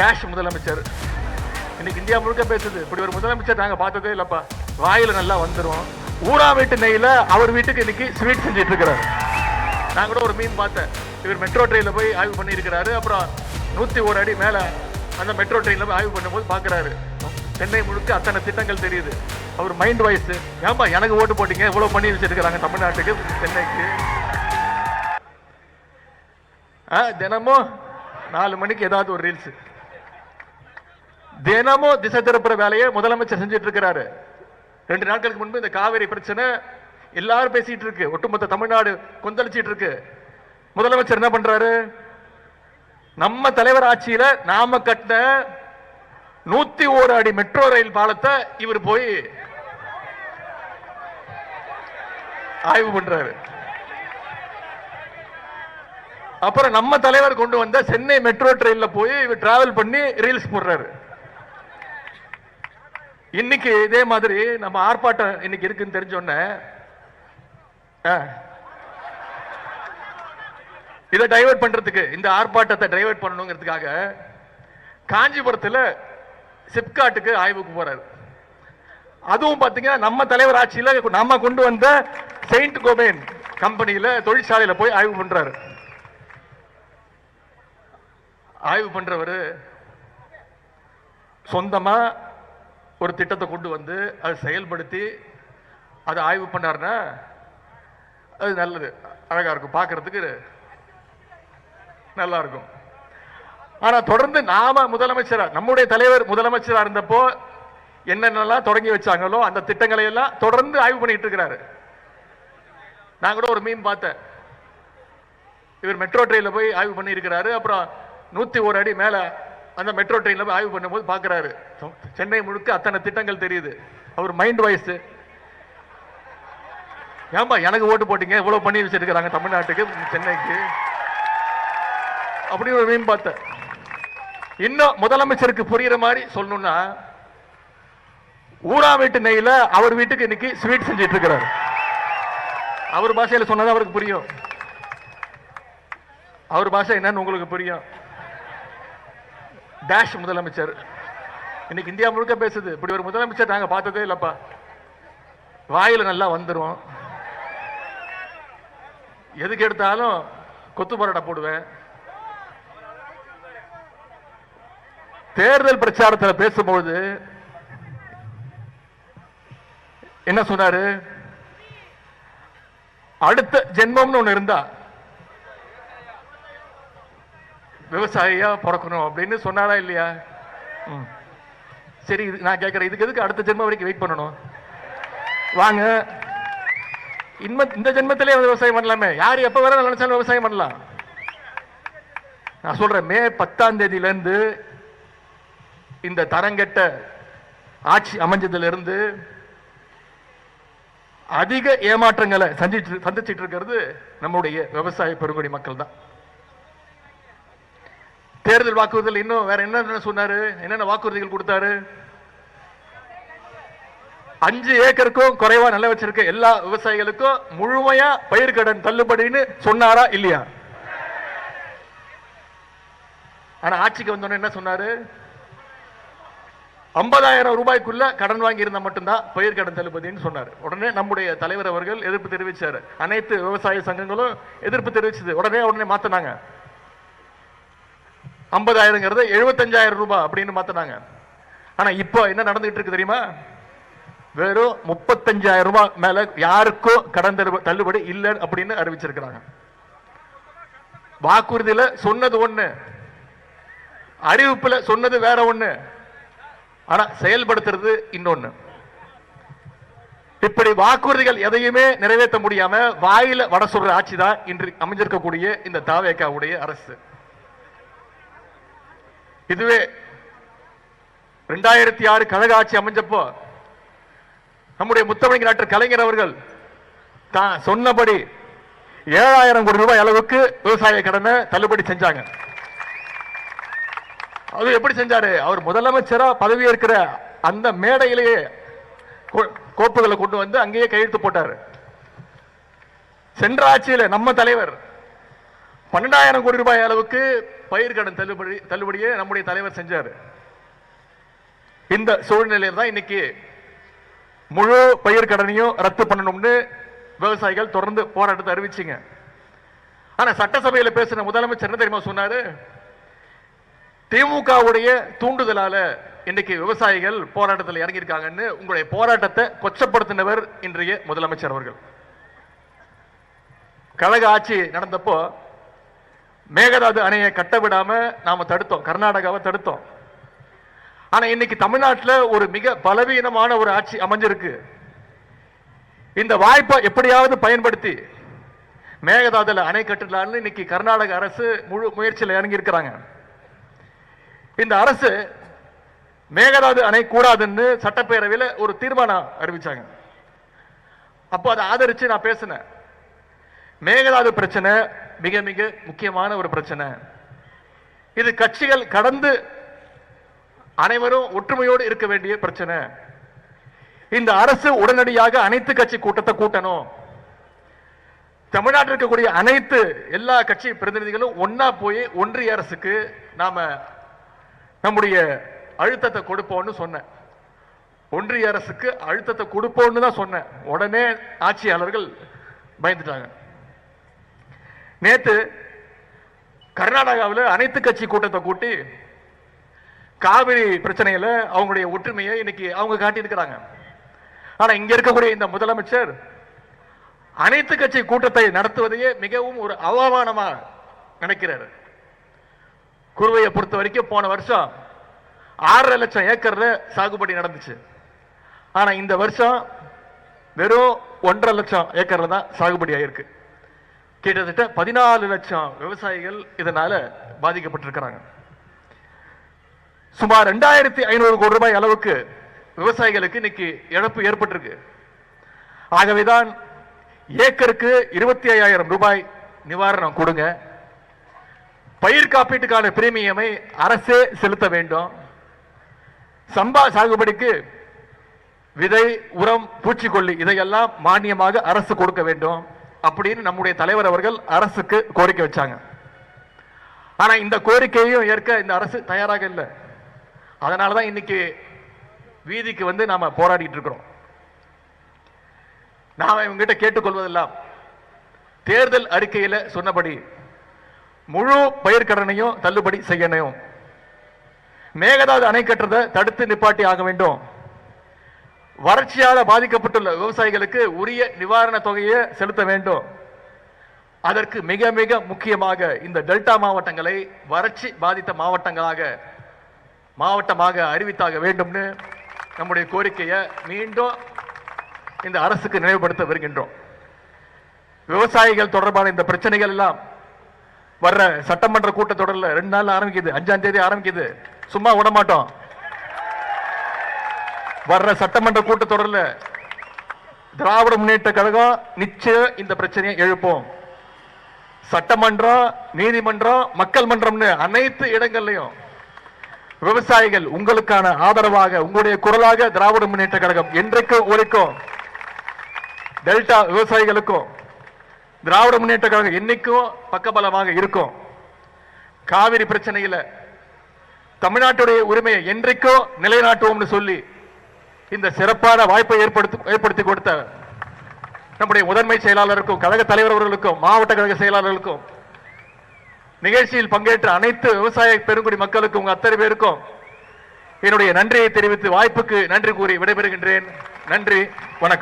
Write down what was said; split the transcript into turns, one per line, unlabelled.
Dash முதலமைச்சர் இன்னைக்கு India முழுக்க பேசுது. இப்படி ஒரு முதலமைச்சர் நாங்க பார்த்ததே இல்லப்பா. வாயில நல்லா வந்துரும். ஊரா வீட்டு நெய்ல அவர் வீட்டுக்கு இன்னைக்கு ஸ்வீட் செஞ்சுட்டு இருக்கிறாரு. நான் கூட ஒரு மீன் பார்த்தேன். இவர் மெட்ரோ ட்ரெயின்ல போய் ஆய்வு பண்ணி இருக்கிறாரு. அப்புறம் 101 அடி மேல அந்த மெட்ரோ ட்ரெயின்ல போய் ஆய்வு பண்ணும்போது பாக்குறாரு சென்னை முழுக்க அத்தனை திட்டங்கள் தெரியுது. அவர் மைண்ட் வாய்ஸ், ஏன்பா எனக்கு ஓட்டு போட்டீங்க, இவ்வளவு பண்ணி வச்சிருக்கிறாங்க தமிழ்நாட்டுக்கு, சென்னைக்கு. தினமும் 4 மணிக்கு ஏதாவது ஒரு ரீல்ஸ், தினமும் திசை திருப்புற வேலையை முதலமைச்சர் செஞ்சிட்டு இருக்கிறாரு. 2 நாட்களுக்கு முன்பு இந்த காவிரி பிரச்சனை எல்லாரும் பேசிட்டு இருக்கு, ஒட்டுமொத்த தமிழ்நாடு கொந்தளிச்சிட்டு இருக்கு. முதலமைச்சர் என்ன பண்றாரு? நம்ம தலைவர் ஆட்சியில நாம கட்டின 101 அடி மெட்ரோ ரயில் பாலத்தை இவர் போய் ஆய்வு பண்றாரு. அப்புறம் நம்ம தலைவர் கொண்டு வந்த சென்னை மெட்ரோ ட்ரெயின்ல போய் இவர் டிராவல் பண்ணி ரீல்ஸ் போடுறாரு. இன்னைக்கு இதே மாதிரி நம்ம ஆர்ப்பாட்டம் இன்னைக்கு இருக்குன்னு தெரிஞ்சோன்னே இதை டைவர்ட் பண்றதுக்கு, இந்த ஆர்ப்பாட்டத்தை டைவர்ட் பண்ணணுங்கிறதுக்காக காஞ்சிபுரத்தில் சிப்காட்டுக்கு ஆய்வுக்கு போறாரு. அதுவும் பாத்தீங்கன்னா நம்ம தலைவர் ஆட்சியில நாம கொண்டு வந்த செயின்ட் கோபேன் கம்பெனியில தொழிற்சாலையில போய் ஆய்வு பண்றாரு. ஆய்வு பண்றவர் சொந்தமா ஒரு திட்டத்தை கொண்டு வந்து அதை செயல்படுத்தி அதை ஆய்வு பண்ணாருன்னா அது நல்லது, அழகா இருக்கும், பார்க்கறதுக்கு நல்லா இருக்கும். ஆனா தொடர்ந்து நாம முதலமைச்சரா, நம்முடைய தலைவர் முதலமைச்சரா இருந்தப்போ என்னென்னலாம் தொடங்கி வச்சாங்களோ அந்த திட்டங்களை எல்லாம் தொடர்ந்து ஆய்வு பண்ணிட்டு இருக்கிறாரு. நான் கூட ஒரு மீன் பார்த்தேன். இவர் மெட்ரோ ட்ரெயின்ல போய் ஆய்வு பண்ணி இருக்கிறாரு. அப்புறம் 101 அடி மேல அந்த மெட்ரோ ட்ரெயின்ல போய் ஆய்வு பண்ணும்போது பாக்குறாரு சென்னை முழுக்க அத்தனை திட்டங்கள் தெரியுது. அவர் மைண்ட் வாய்ஸ், ஏன்பா எனக்கு ஓட்டு போட்டீங்க, இவ்வளவு பண்ணி வச்சிருக்கிறாங்க தமிழ்நாட்டுக்கு, சென்னைக்கு, அப்படி ஒரு மீன் பார்த்தேன். இன்னும் முதலமைச்சருக்கு புரியுற மாதிரி சொல்லணும்னா, ஊரா வீட்டு நெய்ல அவர் வீட்டுக்கு இன்னைக்கு ஸ்வீட் செஞ்சிட்டு இருக்கிறாரு. அவர் பாஷையில சொன்னது அவருக்கு புரியும். அவர் பாஷை என்னன்னு உங்களுக்கு புரியும். டேஷ் முதலமைச்சர் இன்னைக்கு இந்தியா முழுக்க பேசுது. இப்படி ஒரு முதலமைச்சர் நாங்க பார்த்ததே இல்லப்பா. வாயில நல்லா வந்துரும். எதுக்கு எடுத்தாலும் கொத்து பரோட்டா போடுவேன். தேர்தல் பிரச்சாரத்தில் பேசும்போது என்ன சொன்னாரு? அடுத்த ஜென்மம்னு ஒண்ணு இருந்தா விவசாயியா பிறக்கணும் அப்படின்னு சொன்னாரா இல்லையா? சரி, நான் கேட்கிறேன், இதுக்கு எதுக்கு அடுத்த ஜென்மம் வரைக்கும் வெயிட் பண்ணணும்? வாங்க, இந்த ஜென்மத்திலே விவசாயம் பண்ணலாமே. யார் எப்ப வர நினைச்சாலும் விவசாயம் பண்ணலாம். நான் சொல்றேன், மே 10ஆம் தேதியிலிருந்து இந்த தரங்கெட்ட ஆட்சி அமைஞ்சதுல இருந்து அதிக ஏமாற்றங்களை சந்திச்சிட்டு இருக்கிறது நம்முடைய விவசாய பெருங்குடி மக்கள் தான். தேர்தல் வாக்குறுதிகள் இன்னும் வேற என்ன சொன்னாரு? என்னென்ன வாக்குறுதிகள் கொடுத்தாரு? 5 ஏக்கருக்கும் குறைவா நில வச்சிருக்க எல்லா விவசாயிகளுக்கும் முழுமையா பயிர்க்கடன் தள்ளுபடின்னு சொன்னாரா இல்லையா? ஆனா ஆட்சிக்கு வந்தோன்னு என்ன சொன்னாரு? 50,000 ரூபாய்க்குள்ள கடன் வாங்கி இருந்தா மட்டும்தான் பயிர்க்கடன் தள்ளுபடின்னு சொன்னார். உடனே நம்முடைய தலைவர் அவர்கள் எதிர்ப்பு தெரிவிச்சாரு. அனைத்து விவசாய சங்கங்களும் எதிர்ப்பு தெரிவிச்சது. உடனே மாத்தினாங்க. 50,000 75,000 ரூபாய் அப்படின்னு மாத்தினாங்க. ஆனா இப்போ என்ன நடந்துட்டு இருக்கு தெரியுமா? வெறும் 35,000 ரூபாய் மேல யாருக்கும் கடன் தள்ளுபடி இல்லை அப்படின்னு அறிவிச்சிருக்கிறாங்க. வாக்குறுதியில சொன்னது ஒண்ணு, அறிவிப்புல சொன்னது வேற ஒண்ணு, ஆனா செயல்படுத்துறது இன்னொன்னு. இப்படி வாக்குறுதிகள் எதையுமே நிறைவேற்ற முடியாம வாயில வட சொல்ற ஆட்சி தான் இன்று அமைஞ்சிருக்கக்கூடிய இந்த தாவேகாவுடைய அரசு. இதுவே 2006 கழக ஆட்சி அமைஞ்சப்போ நம்முடைய முத்தமிழ் டாக்டர் கலைஞர் அவர்கள் தான் சொன்னபடி 7,000 கோடி ரூபாய் அளவுக்கு விவசாய கடனை தள்ளுபடி செஞ்சாங்க. அது எப்படி செஞ்சாரு? அவர் முதலமைச்சரா பதவி ஏற்கிற அந்த மேடையிலேயே கோப்புகளை கொண்டு வந்து அங்கேயே கையெழுத்து போட்டாரு. சென்ற ஆட்சியில் நம்ம தலைவர் 12,000 கோடி ரூபாய் அளவுக்கு பயிர்க்கடன் தள்ளுபடியை நம்முடைய தலைவர் செஞ்சார். இந்த சூழ்நிலையில் தான் இன்னைக்கு முழு பயிர்க்கடனையும் ரத்து பண்ணணும்னு விவசாயிகள் தொடர்ந்து போராட்டத்தை அறிவிச்சிங்க. ஆனா சட்டசபையில் பேசின முதலமைச்சர் என்ன தெரியுமா சொன்னாரு? திமுகவுடைய தூண்டுதலால இன்னைக்கு விவசாயிகள் போராட்டத்தில் இறங்கியிருக்காங்கன்னு உங்களுடைய போராட்டத்தை கொச்சப்படுத்தினவர் இன்றைய முதலமைச்சர் அவர்கள். கழக ஆட்சி நடந்தப்போ மேகதாது அணையை கட்ட விடாம நாம தடுத்தோம், கர்நாடகாவை தடுத்தோம். ஆனா இன்னைக்கு தமிழ்நாட்டில் ஒரு மிக பலவீனமான ஒரு ஆட்சி அமைஞ்சிருக்கு. இந்த வாய்ப்பை எப்படியாவது பயன்படுத்தி மேகதாதுல அணை கட்டலான்னு இன்னைக்கு கர்நாடக அரசு முழு முயற்சியில் இறங்கி இருக்கிறாங்க. இந்த அரசு மேகதாது அணை கூடாதுன்னு சட்டப்பேரவையில் ஒரு தீர்மானம் அறிவிச்சாங்க. அப்போ அதை ஆதரிச்சு நான் பேசினேன். மேகதாது பிரச்சனை மிக மிக முக்கியமான ஒரு பிரச்சனை. இது கட்சிகள் கடந்து அனைவரும் ஒற்றுமையோடு இருக்க வேண்டிய பிரச்சனை. இந்த அரசு உடனடியாக அனைத்து கட்சி கூட்டத்தை கூட்டணும். தமிழ்நாட்டில் இருக்கக்கூடிய அனைத்து எல்லா கட்சி பிரதிநிதிகளும் ஒன்னா போய் ஒன்றிய அரசுக்கு நாம நம்முடைய அழுத்தத்தை கொடுப்போம்னு சொன்னேன். ஒன்றிய அரசுக்கு அழுத்தத்தை கொடுப்போம்னு தான் சொன்னேன். உடனே ஆட்சியாளர்கள் பயந்துட்டாங்க. நேத்து கர்நாடகாவில் அனைத்து கட்சி கூட்டத்தை கூட்டி காவிரி பிரச்சனையில அவங்களுடைய ஒற்றுமையை இன்னைக்கு அவங்க காட்டியிருக்கிறாங்க. ஆனா இங்க இருக்கக்கூடிய இந்த முதலமைச்சர் அனைத்து கட்சி கூட்டத்தை நடத்துவதையே மிகவும் ஒரு அவமானமா நினைக்கிறார். குருவையை பொறுத்த வரைக்கும் போன வருஷம் 6.5 லட்சம் ஏக்கர்ல சாகுபடி நடந்துச்சு. ஆனா இந்த வருஷம் வெறும் 1.5 லட்சம் ஏக்கர்ல தான் சாகுபடி ஆயிருக்கு. கிட்டத்தட்ட 14 லட்சம் விவசாயிகள் இதனால பாதிக்கப்பட்டிருக்கிறாங்க. சுமார் 2,500 கோடி ரூபாய் அளவுக்கு விவசாயிகளுக்கு இன்னைக்கு இழப்பு ஏற்பட்டிருக்கு. ஆகவேதான் ஏக்கருக்கு 25,000 ரூபாய் நிவாரணம் கொடுங்க, பயிர் காப்பீட்டுக்கான பிரீமியமை அரசே செலுத்த வேண்டும், சம்பா சாகுபடிக்கு விதை, உரம், பூச்சிக்கொல்லி இதையெல்லாம் மானியமாக அரசு கொடுக்க வேண்டும் அப்படின்னு நம்முடைய தலைவர் அவர்கள் அரசுக்கு கோரிக்கை வச்சாங்க. ஆனா இந்த கோரிக்கையையும் ஏற்க இந்த அரசு தயாராக இல்லை. அதனாலதான் இன்னைக்கு வீதிக்கு வந்து நாம போராடிட்டு இருக்கிறோம். நாம இவங்கிட்ட கேட்டுக்கொள்வதெல்லாம் தேர்தல் அறிக்கையில சொன்னபடி முழு பயிர்க்கடனையும் தள்ளுபடி செய்யணும், மேகதாது அணை கட்டுறதை தடுத்து நிப்பாட்டி ஆக வேண்டும், வறட்சியால் பாதிக்கப்பட்டுள்ள விவசாயிகளுக்கு உரிய நிவாரண தொகையை செலுத்த வேண்டும். அதற்கு மிக மிக முக்கியமாக இந்த டெல்டா மாவட்டங்களை வறட்சி பாதித்த மாவட்டமாக அறிவித்தாக வேண்டும்னு நம்முடைய கோரிக்கையை மீண்டும் இந்த அரசுக்கு நினைவுபடுத்த வருகின்றோம். விவசாயிகள் தொடர்பான இந்த பிரச்சனைகள் எல்லாம் வர்ற சட்டமன்ற கூட்டத்தொடரில் 2 நாள் ஆரம்பிக்குது, 5ஆம் தேதி ஆரம்பிக்குது. சும்மா விட மாட்டோம். வர்ற சட்டமன்ற கூட்டத்தொடரில் திராவிட முன்னேற்ற கழகம் நிச்சயம் இந்த பிரச்சனையை எழுப்போம். சட்டமன்றம், நீதிமன்றம், மக்கள் மன்றம்னு அனைத்து இடங்கள்லையும் விவசாயிகள் உங்களுக்கான ஆதரவாக, உங்களுடைய குரலாக திராவிட முன்னேற்ற கழகம் என்றைக்கும் ஒலிக்கும். டெல்டா விவசாயிகளுக்கும் திராவிட முன்னேற்ற கழகம் என்னைக்கும் பக்கபலமாக இருக்கும். காவிரி பிரச்சனையில் தமிழ்நாட்டுடைய உரிமையை என்றைக்கும் நிலைநாட்டுவோம்னு சொல்லி இந்த சிறப்பான வாய்ப்பை ஏற்படுத்தி கொடுத்த நம்முடைய முதன்மை செயலாளருக்கும், கழக தலைவர் அவர்களுக்கும், மாவட்ட கழக செயலாளர்களுக்கும், நிகழ்ச்சியில் பங்கேற்ற அனைத்து விவசாய பெருங்குடி மக்களுக்கும், உங்க அத்தனை பேருக்கும் என்னுடைய நன்றியை தெரிவித்து வாய்ப்புக்கு நன்றி கூறி விடைபெறுகின்றேன். நன்றி, வணக்கம்.